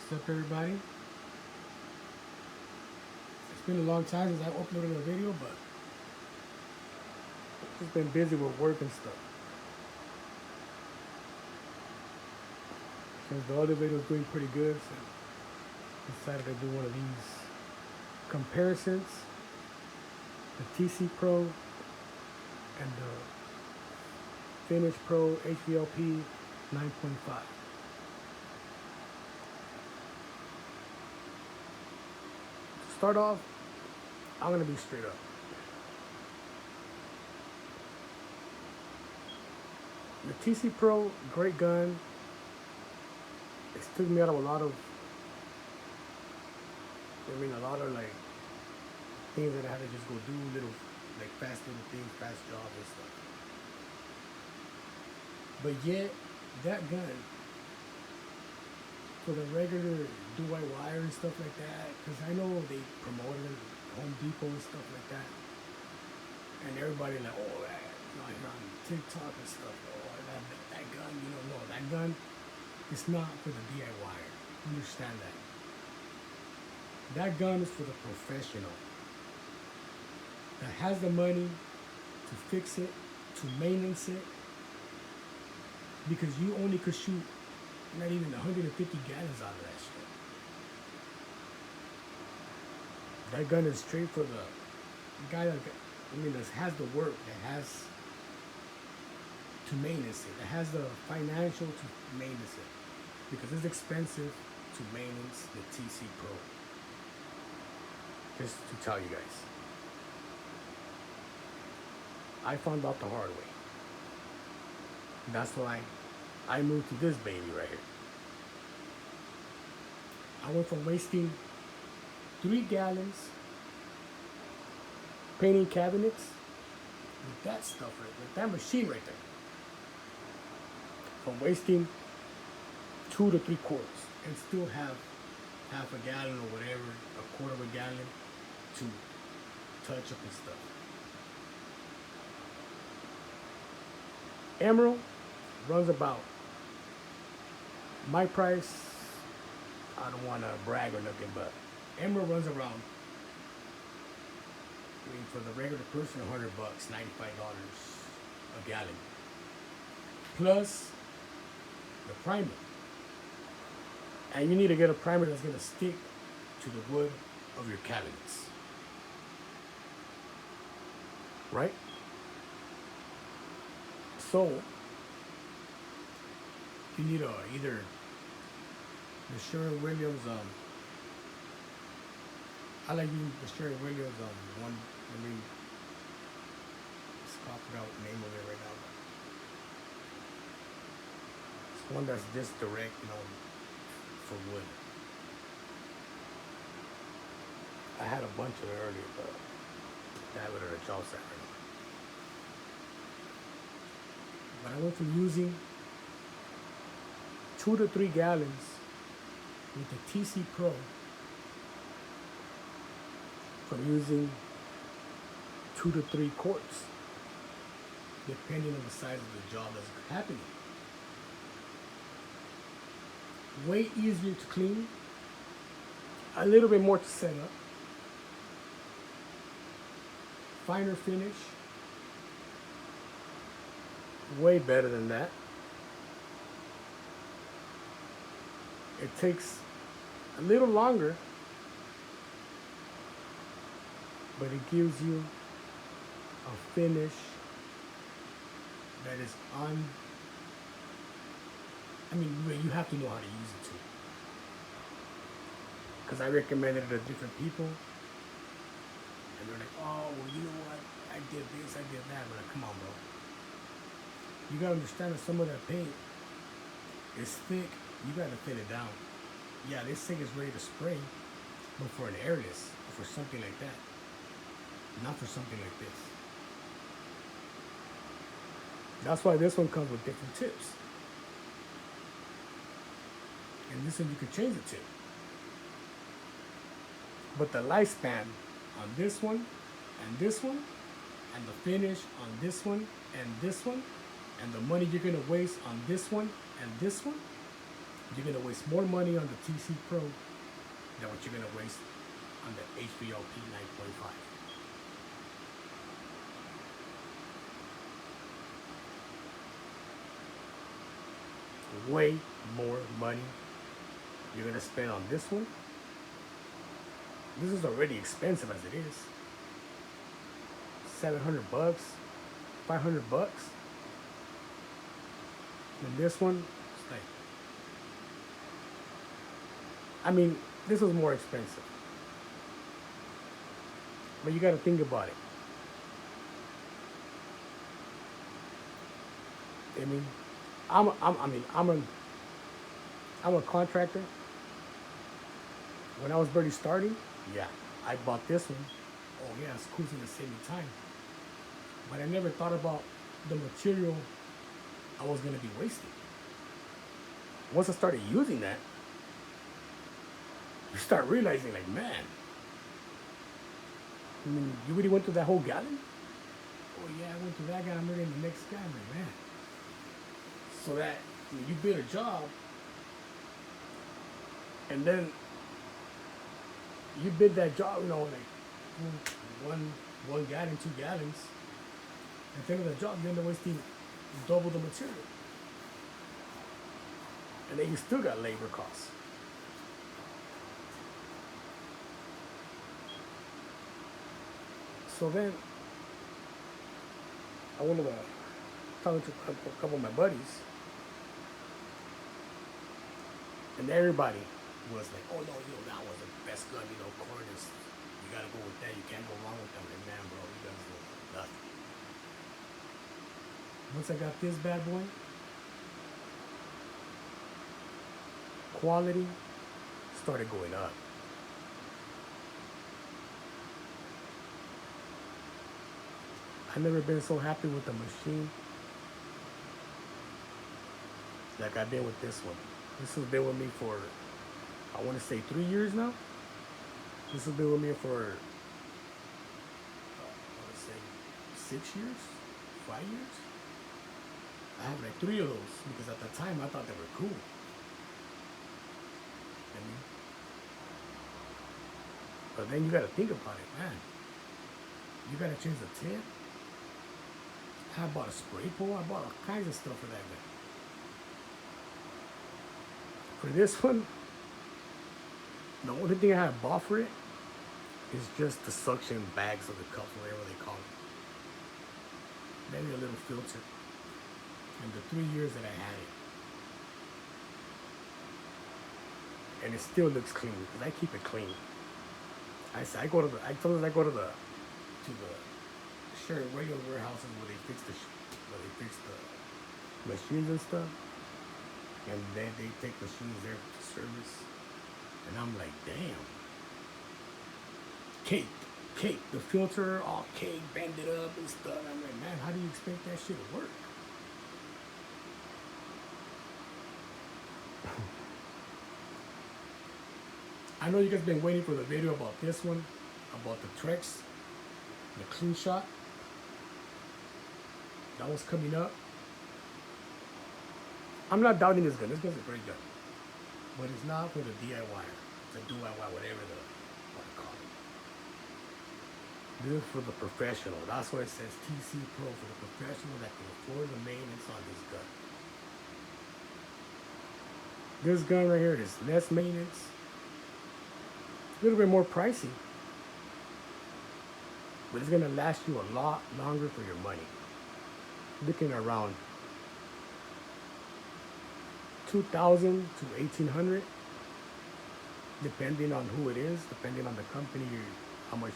What's up, everybody? It's been a long time since I uploaded a video, but just been busy with work and stuff. Since the other video was doing pretty good, so I decided to do one of these comparisons: the TC Pro and the Finish Pro HvLP 9.5. To start off, I'm gonna be straight up. The TC Pro, great gun. It's took me out of a lot of like things that I had to just go do, little like fast little things, fast jobs and stuff. But yet, that gun, for the regular do-I wire and stuff like that, because I know they promoted it at Home Depot and stuff like that, and everybody like, oh, that, here on TikTok and stuff, oh, that gun, no, that gun, it's not for the DIY. Understand that. That gun is for the professional that has the money to fix it, to maintenance it, because you only could shoot not even 150 gallons out of that shit. That gun is straight for the guy that has the work, that has to maintenance it, that has the financial to maintenance it, because it's expensive to maintenance the TC Pro. Just to tell you guys, I found out the hard way. That's why I moved to this baby right here. I went from wasting 3 gallons painting cabinets with that stuff right there, with that machine right there, from wasting 2 to 3 quarts and still have half a gallon or whatever, a quarter of a gallon to touch up and stuff. Emerald runs about, my price, I don't want to brag or nothing, but Emerald runs around, for the regular person, $100, $95 a gallon, plus the primer. And you need to get a primer that's going to stick to the wood of your cabinets, right? So you need either the Sherwin-Williams, I like using the Sherwin-Williams one. Just copied out the name of it right now. It's one that's just direct, for wood. I had a bunch of it earlier, but I have it at a job site right now. But I went from using 2 to 3 gallons with the TC Pro, from using 2 to 3 quarts, depending on the size of the job that's happening. Way easier to clean, a little bit more to set up, finer finish, way better than that. It takes a little longer, but it gives you a finish that is you have to know how to use it too. Because I recommended it to different people, and they're like, oh, well, you know what? I did this, I did that. But like, come on, bro. You gotta understand that some of that paint is thick. You gotta thin it down. Yeah, this thing is ready to spray, but for an airless, or for something like that, not for something like this. That's why this one comes with different tips. And this one you can change the tip. But the lifespan on this one, and this one, and the finish on this one, and this one, and the money you're gonna waste on this one and this one, you're gonna waste more money on the TC Pro than what you're gonna waste on the HvLP 9.5. Way more money you're gonna spend on this one. This is already expensive as it is. $700, $500. And this one, it's like, I mean, this was more expensive. But you gotta think about it. I mean, I'm a contractor. When I was barely starting, yeah, I bought this one. Oh yeah, it's cool, to save me time. But I never thought about the material I was gonna be wasting. Once I started using that, you start realizing, like, man, I mean, you really went through that whole gallon? Oh yeah, I went through that guy. I'm ready in the next guy, like, man. So that when you build a job, and then you bid that job, you know, like one gallon, 2 gallons. At the end of the job, you end up wasting double the material, and then you still got labor costs. So then I went to talking to a couple of my buddies, and everybody was like, "Oh no, that was the best gun, Corners. You gotta go with that. You can't go wrong with them." And man, bro, you guys know nothing. Once I got this bad boy, quality started going up. I've never been so happy with the machine like I've been with this one. This has been with me for, I want to say 3 years now. This has been with me for, I want to say 6 years, 5 years. I have like 3 of those because at the time I thought they were cool. I mean, but then you got to think about it, man. You got to change the tip. I bought a spray pole. I bought all kinds of stuff for that guy. For this one, the only thing I have bought for it is just the suction bags of the cups, whatever they call it. Maybe a little filter. And the 3 years that I had it. And it still looks clean because I keep it clean. I told us I go to the shared radio warehouses where they fix the machines and stuff, and then they take machines there to service, and I'm like, damn, cake, the filter all cake, bend it up and stuff. I'm like, man, how do you expect that shit to work? I know you guys been waiting for the video about this one, about the Trex, the clean shot. That was coming up. I'm not doubting this gun. This gun's a great gun. But it's not for the DIY. It's a DIY, whatever the want to call it. This is for the professional. That's why it says TC Pro, for the professional that can afford the maintenance on this gun. This gun right here is less maintenance. A little bit more pricey. But it's gonna last you a lot longer for your money. Looking around 2,000 to 1,800, depending on who it is, depending on the company, how much.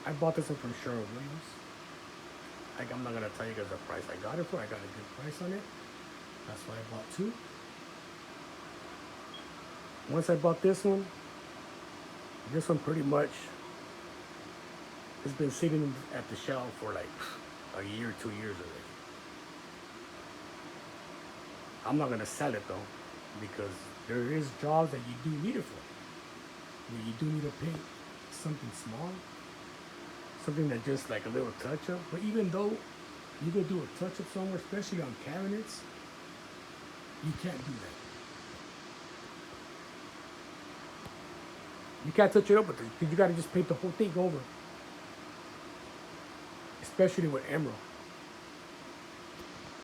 I bought this one from Sherwin-Williams. I'm not gonna tell you guys the price I got it for. I got a good price on it. That's why I bought 2. Once I bought this one pretty much has been sitting at the shelf for like a year, 2 years already. I'm not gonna sell it though, because there is jobs that you do need it for. Where you do need to paint something small, something that just like a little touch up. But even though you go do a touch up somewhere, especially on cabinets, You can't do that. You can't touch it up with it because you got to just paint the whole thing over. Especially with emerald.